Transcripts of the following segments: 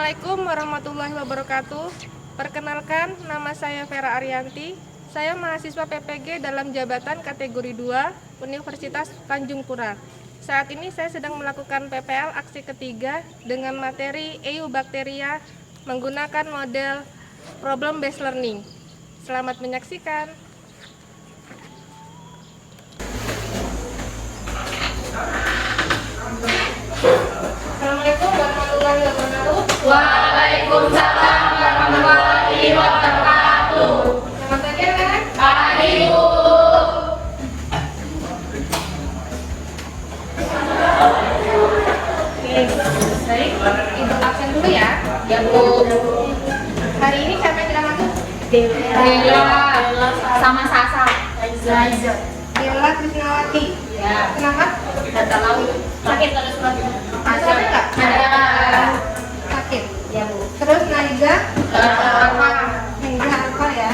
Assalamualaikum warahmatullahi wabarakatuh. Perkenalkan, nama saya Vera Arianti. Saya mahasiswa PPG dalam jabatan kategori 2 Universitas Tanjung Pura. Saat ini saya sedang melakukan PPL aksi ketiga dengan materi Eubacteria menggunakan model problem based learning. Selamat menyaksikan. Assalamualaikum warahmatullahi wabarakatuh. Waalaikumsalam warahmatullahi wabarakatuh. Selamat pagi anak-anak. Pagi Bu. Oke, baik. Ibu absen dulu ya. Ya Bu. Hari ini siapa yang tidak masuk? Dela sama Sasa. Liza. Dela Krisnawati. Ya. Kenapa? Data laut. Sakit terus Mas. Ada nggak? Ada. Sakit. Ya Bu. Terus Naiza? Apa? Naiza apa ya?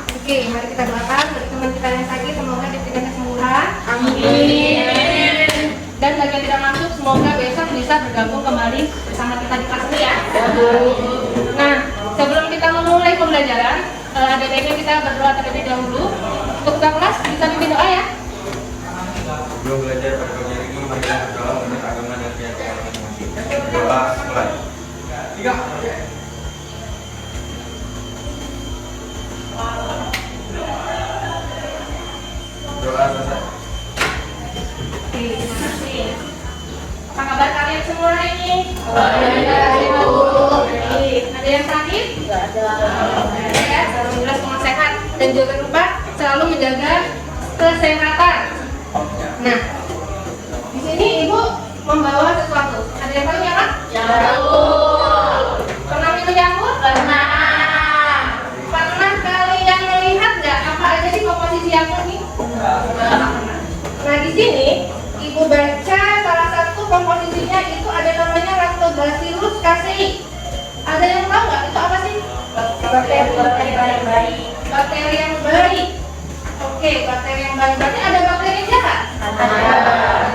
Oke, mari kita doakan bagi teman kita yang sakit, semoga diberikan kesembuhan. Amin. Dan bagi yang tidak masuk, semoga besok bisa bergabung kembali bersama kita di kelas ini ya. Ya Bu. Nah, sebelum kita memulai pembelajaran, ada baiknya kita berdoa terlebih dahulu. Untuk ketua kelas bisa pimpin doa ya. Sebelum belajar pada pagi ini, mari kita berdoa menurut agama dan keyakinan masing-masing. Doa mulai. Tiga. Doa selesai. Oke, terima kasih. Apa kabar kalian semua ini? Baik, Bu. Ada yang sakit? Enggak ada. Ya, alhamdulillah semua sehat. Dan jangan lupa selalu menjaga kesehatan. Nah, di sini ibu membawa sesuatu. Ada yang tahu ya, Pak? Ya Bu. Pernah minum jamur? Pernah. Pernah kalian melihat nggak apa aja sih komposisi jamur ini? Nah, di sini ibu baca salah satu komposisinya itu ada namanya Lactobacillus casei. Ada yang tahu nggak itu apa sih? Bakteri baik. Bakteri yang baik. Oke, bakteri yang baik. Berarti ada bakteri yang jahat. Ada.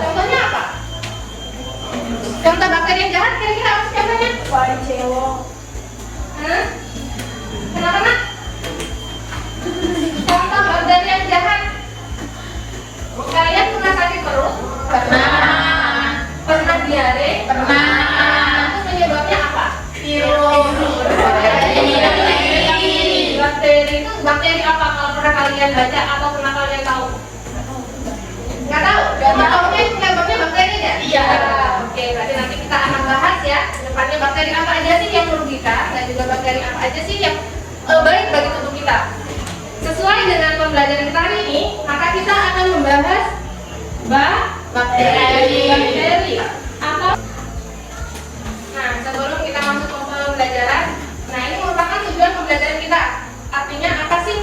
Contohnya apa? Contoh bakteri yang jahat kira-kira apa sih contohnya? Hah? Kenapa nak? Contoh bakteri yang jahat. Kalian pernah sakit perut? Pernah. Pernah diare? Pernah. Itu penyebabnya apa? Bakteri itu bakteri apa kalau pernah kalian baca atau pernah kalian tahu? Nggak tahu? Tahunya penyebabnya bakteri aja? Iya. Oke, berarti nanti kita akan bahas ya depannya bakteri apa aja sih yang merugikan dan juga bakteri apa aja sih yang baik bagi tubuh kita. Sesuai dengan pembelajaran kita hari ini, maka kita akan membahas bakteri atau nah, sebelum kita masuk ke pembelajaran, nah ini merupakan tujuan pembelajaran kita. Artinya apa sih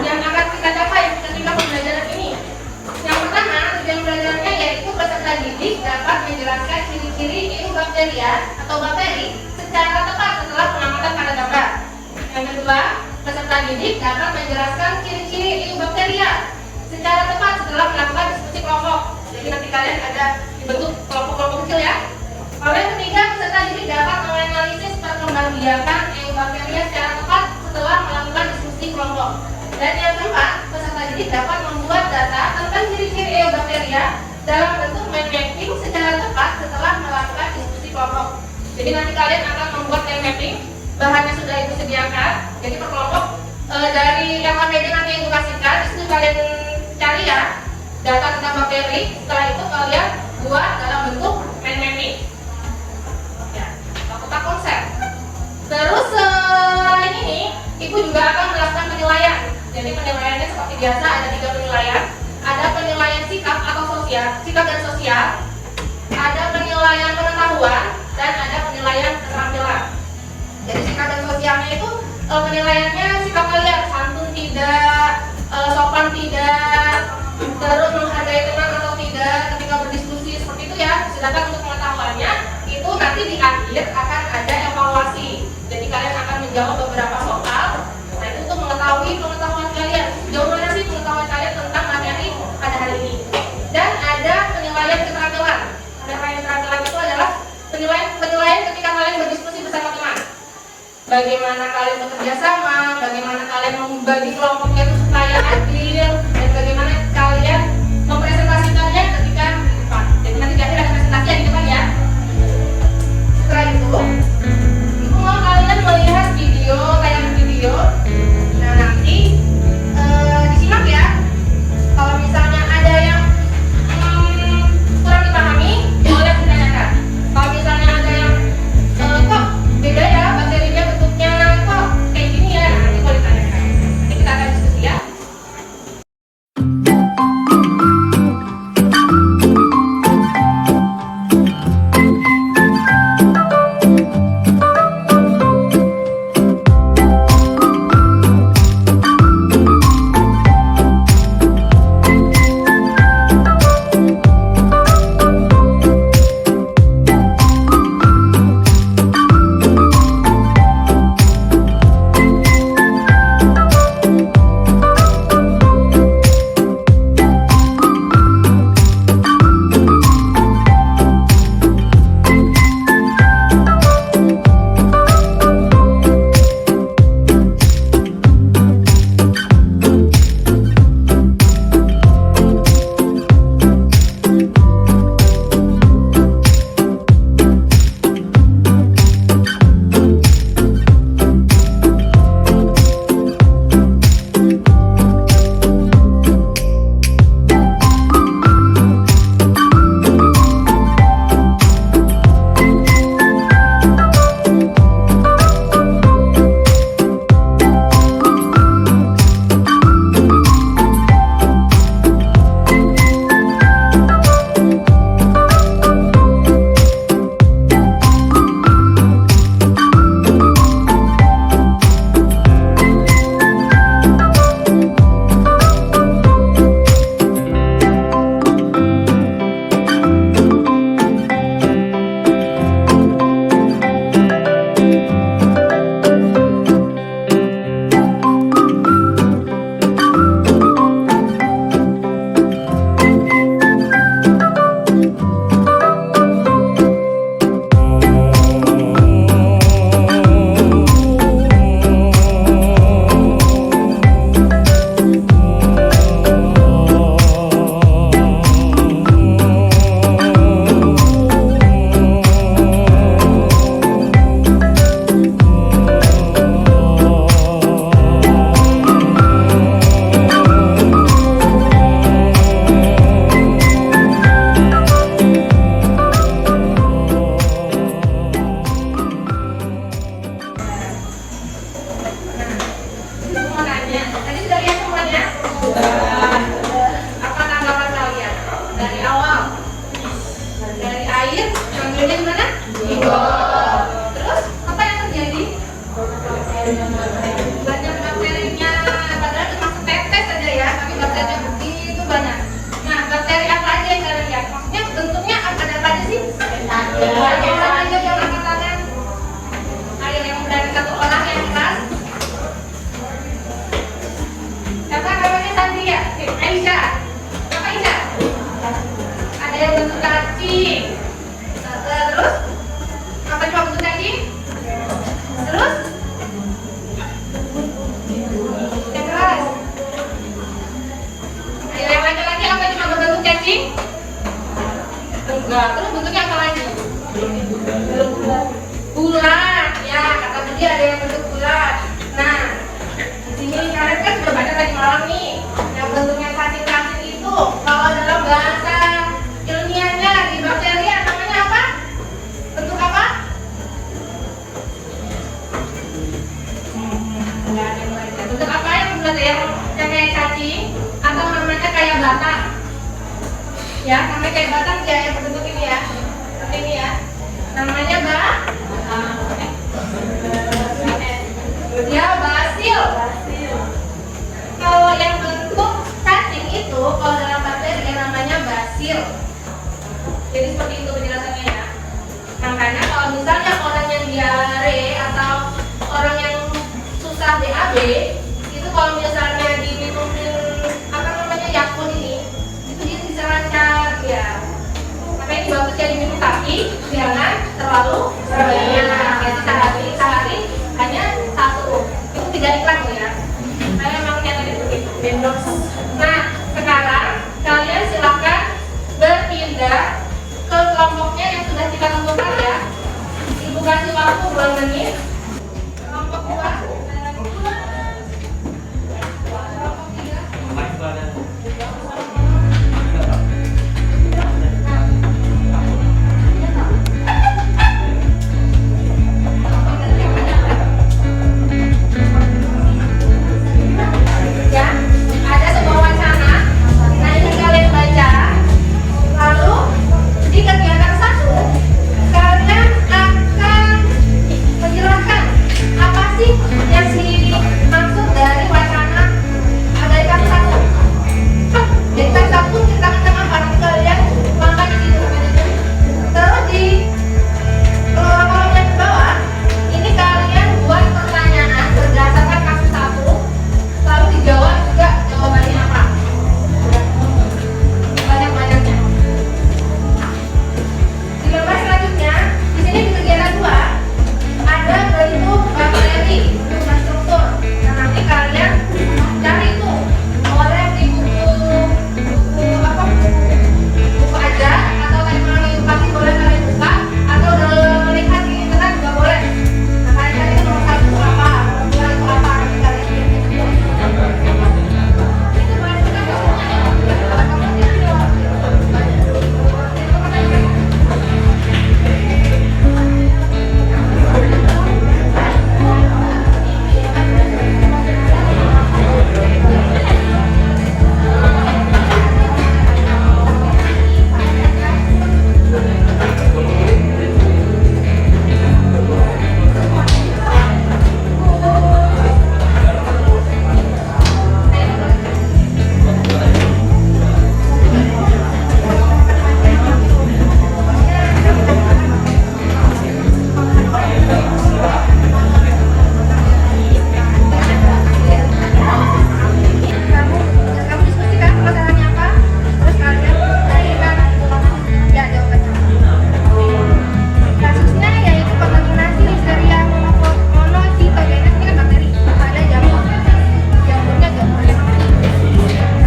yang akan kita capai ketika pembelajaran ini? Yang pertama, tujuan pembelajarannya yaitu peserta didik dapat menjelaskan ciri-ciri Eubacteria atau bakteri secara tepat setelah pengamatan pada gambar. Yang kedua, peserta didik dapat menjelaskan ciri-ciri Eubacteria secara tepat setelah melakukan diskusi kelompok. Jadi nanti kalian ada dibentuk kelompok-kelompok kecil ya. Lalu yang ketiga, peserta didik dapat menganalisis perkembangbiakan Eubacteria secara tepat setelah melakukan diskusi kelompok. Dan yang keempat, peserta didik dapat membuat data tentang ciri-ciri Eubacteria dalam bentuk mind mapping secara tepat setelah melakukan diskusi kelompok. Jadi nanti kalian akan membuat mind mapping, bahannya sudah ibu sediakan. Jadi per kelompok dari yang media nanti ibu kasihkan, itu kalian cari ya data tentang bakteri. Setelah itu kalian buat dalam bentuk mind mapping. Ya, lakukan konsep. Terus selain ini, ibu juga akan melakukan penilaian. Jadi penilaiannya seperti biasa ada 3 penilaian. Ada penilaian sikap atau sosial, sikap dan sosial. Ada penilaian pengetahuan dan ada penilaian keterampilan. Jadi sikap dan sosialnya itu penilaiannya sikap kalian santun tidak, sopan tidak, terus menghargai teman atau tidak ketika berdiskusi seperti itu ya. Sedangkan untuk pengetahuannya itu nanti di akhir akan ada evaluasi. Jadi kalian akan menjawab beberapa soal. Nah itu untuk mengetahui pengetahuan bagaimana kalian bekerja sama, bagaimana kalian membagi kelompoknya itu supaya adil, dan bagaimana kalian mempresentasikannya ketika di depan. Jadi nanti di akhir ada presentasi yang di depan ya. Setelah itu, ibu mau kalian melihat video, tayangan video. Nah nanti disimak ya. Kalau misalnya ada yang kurang dipahami, boleh ditanyakan. Kalau misalnya ada yang kok beda ya materinya, bentuknya kok kayak gini ya, nah, nanti boleh ditanyakan. Nanti kita akan diskusi ya. Banyak bakterinya, padahal cuma setetes saja ya, tapi bakterinya begitu banyak. Nah, bakteri apa aja yang kalian lihat? Maksudnya bentuknya ada apa aja sih? Ada aja yang angkat tangan. Ayo yang dari satu orang yang keras. Siapa namanya tadi ya? Aisyah. Apa Aisyah? Ada yang bentuk cacing. Terus? Apa cuma bentuk cacing? Terus? Yang keras. Ayo yang laki-laki apa cuma berbentuk cacing? Enggak. Terus bentuknya apa lagi? Bulat. Ya, kata Budi ada yang bentuk bulat. Nah, di sini kalian kan sudah baca tadi malam nih. Yang bentuknya cacing-cacing itu kalau dalam bahasa ilmiahnya di bakteria namanya apa? Bentuk apa? Enggak ada yang lain. Bentuk apa yang bulat ya? Yang kayak cacing atau namanya kayak batang? Ya, namanya kayak batang ya yang berbentuk ini ya. Seperti ini ya. Namanya ya basil. Kalau yang bentuk cacing itu kalau dalam bakteri namanya basil. Jadi seperti itu penjelasannya ya. Makanya kalau misalnya orang yang diare atau orang yang susah BAB itu kalau misalnya diminumin apa namanya Yakult ini itu dia bisa lancar ya. Makanya bagusnya diminum tapi jangan terlalu banyak. Jadi sehari hanya waktu 2 menit. Kelompok 2. Ya, ada sebuah wacana. Nah, ini kalian baca. Lalu di kegiatan 1 kalian akan menjelaskan apa sih yang dimaksud dari wacana agregat 1. Jadi kan 1 ceritakan tentang apa nanti kalian maka di situ. Terus di kolom yang bawah ini kalian buat pertanyaan berdasarkan kasus 1. Lalu dijawab juga jawabannya apa. Banyak-banyaknya. Di lembar selanjutnya, di sini di kegiatan 2 ada bentuk bakteri, bentuk struktur. Nah, nanti kalian cari itu boleh di buku aja atau kayak melalui edukasi boleh kalian buka atau melihat di internet juga boleh. Nah, kalian cari itu nomor 1 apa, nomor 2 itu apa, nanti kalian lihat itu. Itu boleh juga kamu diskusikan masalahnya apa, terus kalian carikan ya jawabannya. Kasusnya yaitu kontaminasi Listeria monocytogenes, ini kan bakteri, pada jamur. Jamurnya jamur yang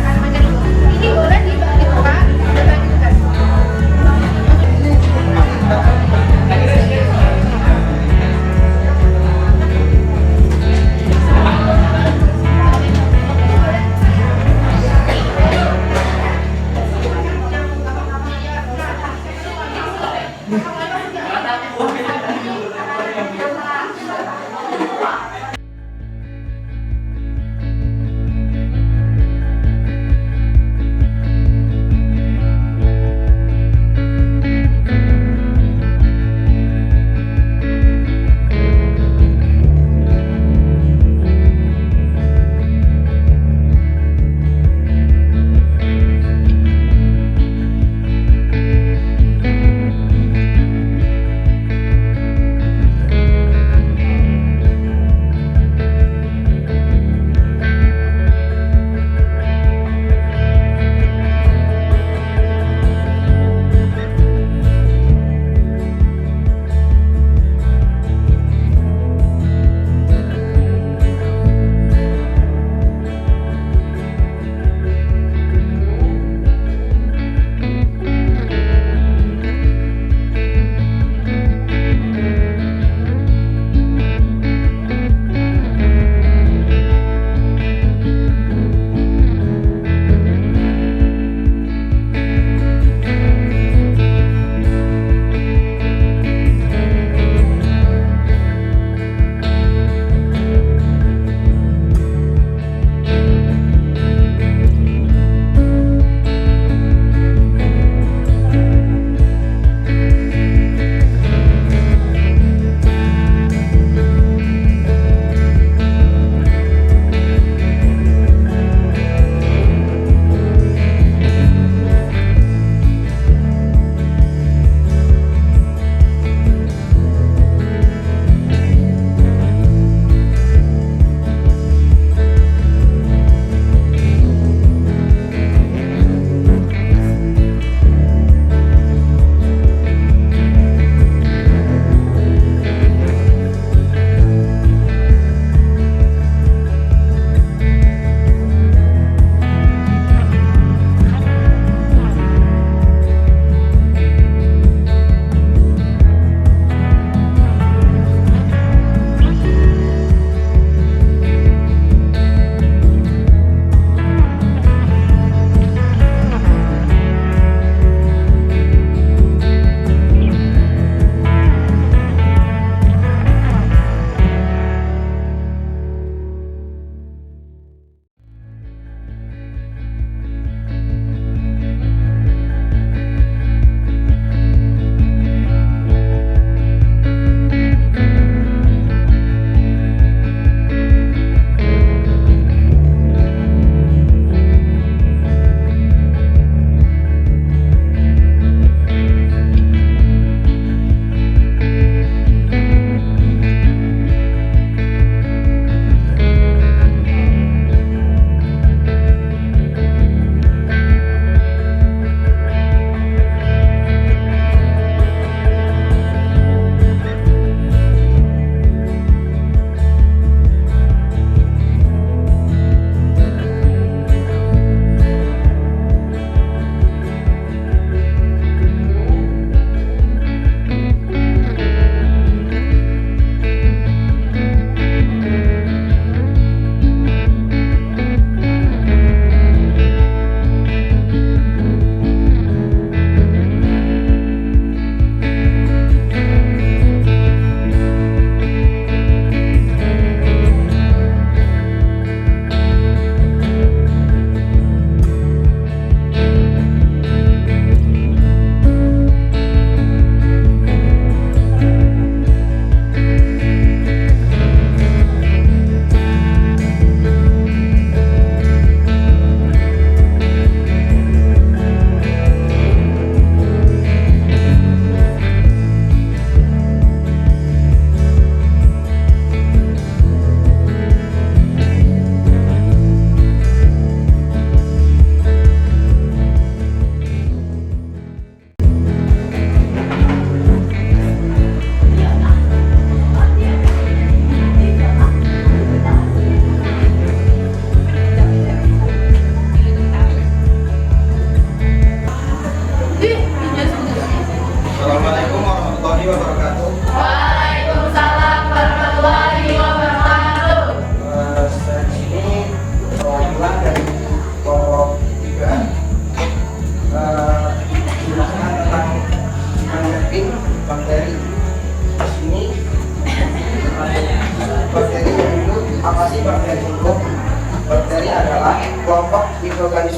akan macam itu. Ini boleh dibuka dan bagi tugas.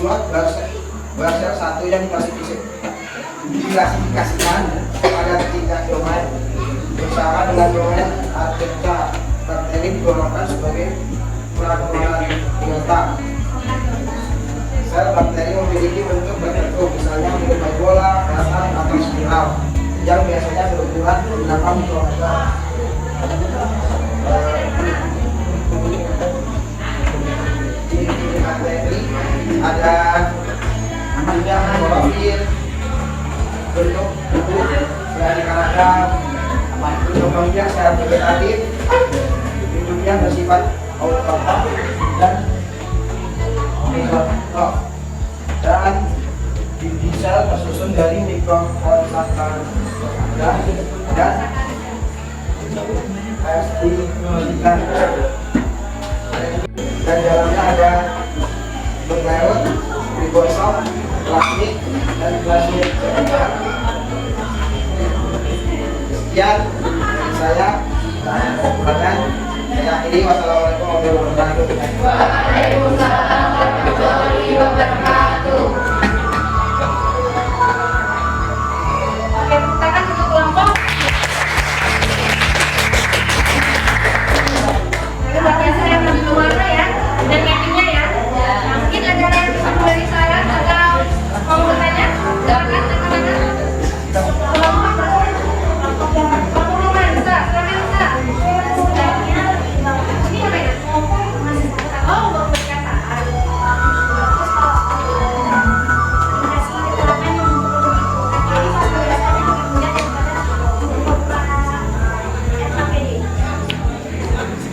slot buzzer 1 yang diklasifikasikan pada 3 domain bersama dengan domain artika bakteri digolongkan sebagai peragamalan biota. Sel bakteri memiliki bentuk tertentu, misalnya menyerupai bola, datar, atau spiral yang biasanya berukuran 8 mikrometer. Ciri-ciri bakteri ada punya klorofil, bentuk tubuh beraneka ragam, kembangnya secara vegetatif, hidupnya bersifat autotrof dan mikrotrof, dan di sel tersusun dari mikrokonsakar dan plastikolikan, dan dalamnya ada berlarut, ribosom, plasmid, dan plasmid. Sekian saya akhiri. Wassalamualaikum warahmatullahi wabarakatuh. Waalaikumsalam warahmatullahi wabarakatuh. Oke, kita kan untuk kelompok. Ini bagian saya yang lebih berwarna ya, dan mappingnya ya. Nah, mungkin ada yang bisa memberi saran atau mau bertanya? Silakan, rekan-rekan. Kelompok rumah bisa, silakan bisa. Ini apa ya? Oh, perkataan.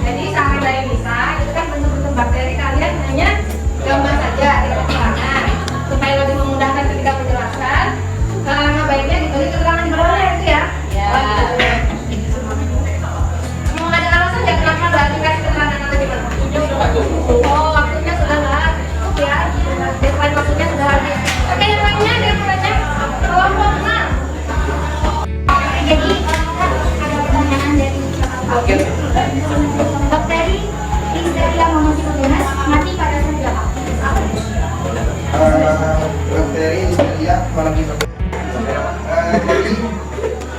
Jadi saran dari Nisa itu kan bentuk-bentuk bakteri, kalian hanya gambar saja di keterangan supaya lebih memudahkan ketika menjelaskan. Karena baiknya diberi keterangan di bawahnya itu ya. Mau ada alasan ya kenapa nggak dikasih keterangan atau gimana? Oh, waktunya sudah nggak cukup ya. Deadline waktunya sudah habis. Oke, yang lainnya ada yang mau tanya? Kelompok 6. Jadi ada pertanyaan dari bakteri Listeria monocytogenes mati pada saat berapa? Bakteri Listeria monocytogenes. Jadi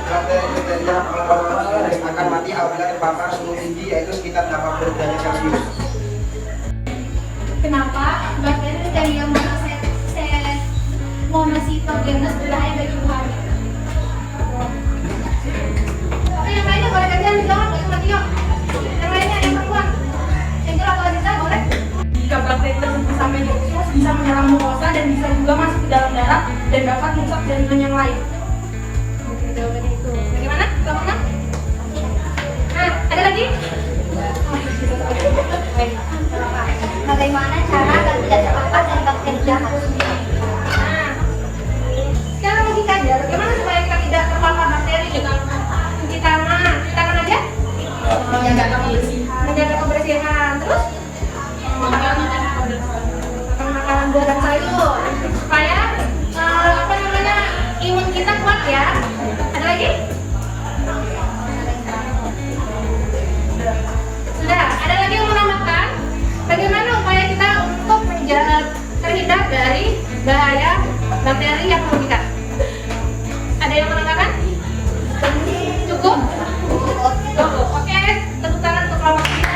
bakteri Listeria monocytogenes akan mati apabila terpapar suhu tinggi, yaitu sekitar 80 derajat Celcius. Kenapa bakteri Listeria monocytogenes berbahaya bagi tubuh? Oke, yang lainnya boleh kalian dijawab, boleh mati yuk. Yang lainnya yang perempuan. Yang jelas kalau bisa boleh. Jika bakteri tersebut sampai di usus bisa menyerang mukosa dan bisa juga masuk ke dalam darah dan dapat merusak jaringan yang lain. Oke, jawabannya itu. Bagaimana? Kelompok 6? Nah, ada lagi? Bagaimana cara agar tidak terpapar dari bakteri jahat? Nah, sekarang logikanya, bagaimana supaya kita tidak terpapar bakteri? Cuci tangan aja? Menjaga kebersihan. Terus? Makan makanan buah dan sayur supaya imun kita kuat ya. Ada lagi? Sudah. Ada lagi yang menambahkan? Bagaimana upaya kita untuk terhindar dari bahaya bakteri yang merugikan? Ada yang menambahkan? Cukup? Cukup. Oke, tepuk tangan untuk kelompok kita.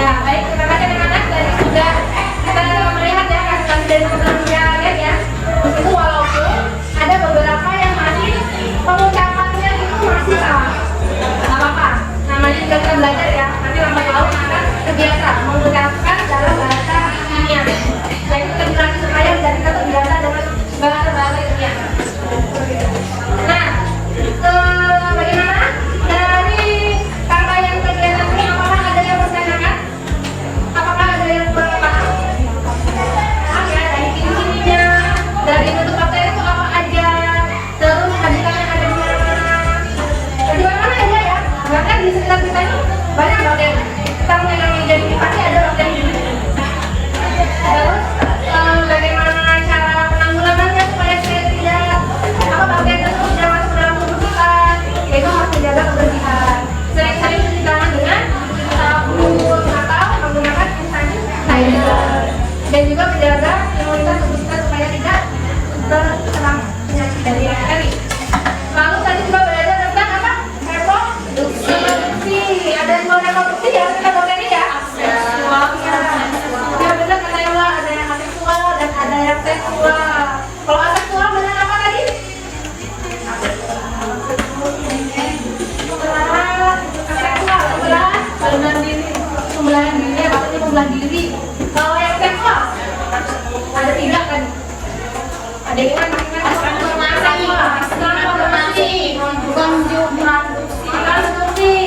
Ya, baik, terima kasih anak-anak. Dari sudah kita melihat ya hasil dari teman-temannya kalian ya. Itu walaupun ada beberapa yang masih pengucapannya itu masih salah. Nggak apa-apa. Namanya juga kita belajar ya. Nanti lambat laun akan terbiasa mengucapkan dalam bahasa ilmiah. Jadi kita dilatih supaya kita terbiasa dengan bahasa-bahasa ilmiah. Nah, bagaimana dari rangkaian kegiatan ini? Apakah ada yang bertanyakan? Apakah ada yang kurang paham? Maaf ya, dari ciri-cirinya, dari bentuk bakteri itu apa aja, terus habitatnya ada di mana-mana. Di mana-mana aja ya. Bahkan di sekitar kita ini banyak bakteri. Kita memegang meja ini pasti ada bakteri. Terus bagaimana cara penanggulangannya supaya tidak bakteri tersebut tidak masuk dalam tubuh kita, yaitu harus menjaga kebersihan. Sering-sering cuci tangan dengan sabun atau menggunakan hand sanitizer. belah diri. Kalau yang seksual ada 3 kan? Ada yang mana? Transformasi, konjugasi,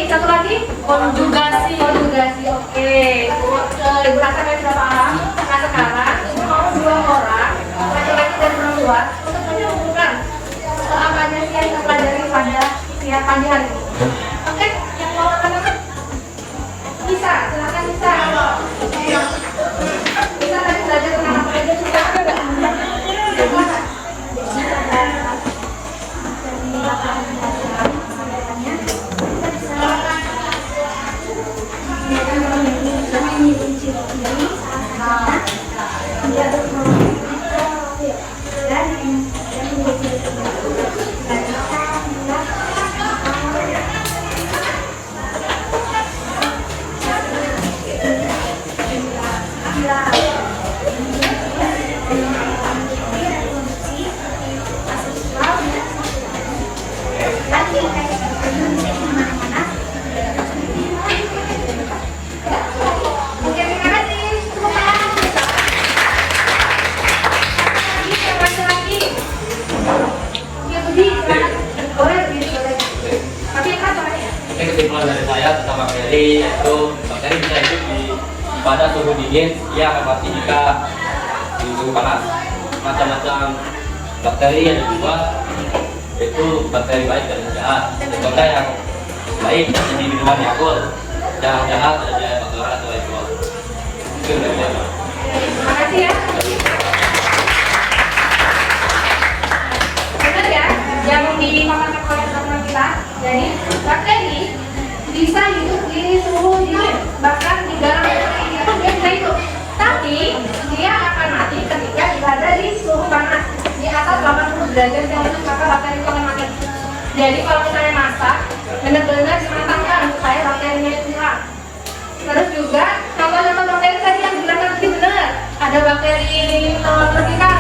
satu lagi konjugasi. Oke. Ibu rasa ada berapa orang? Nah sekarang ibu mau 2 orang, laki-laki dan perempuan, untuk menyambungkan apa aja sih yang kita pelajari pada pagi hari ini. Oke, yang mau apa? Bisa, silakan bisa. Bisa tadi belajar tentang apa aja sih? Ini kesimpulan dari saya tentang bakteri, yaitu bakteri bisa hidup pada suhu dingin, ia akan mati jika di suhu panas. Macam-macam bakteri yang ada 2, yaitu bakteri baik dan jahat. Contohnya yang baik jadi minuman Yakult, yang jahat ada bakteria atau alkohol. Itu dari saya. Terima kasih ya. Benar ya, yang dipaparkan oleh teman kita. Jadi bakteri bisa hidup di suhu dingin, bahkan di garam dia bisa hidup. Tapi dia akan mati ketika berada di suhu panas di atas 80 derajat Celcius, maka bakteri itu akan mati. Jadi kalau misalnya masak, benar-benar dimatangkan supaya bakterinya itu hilang. Terus juga contoh-contoh bakteri tadi yang digunakan tadi benar. Ada bakteri telur kita,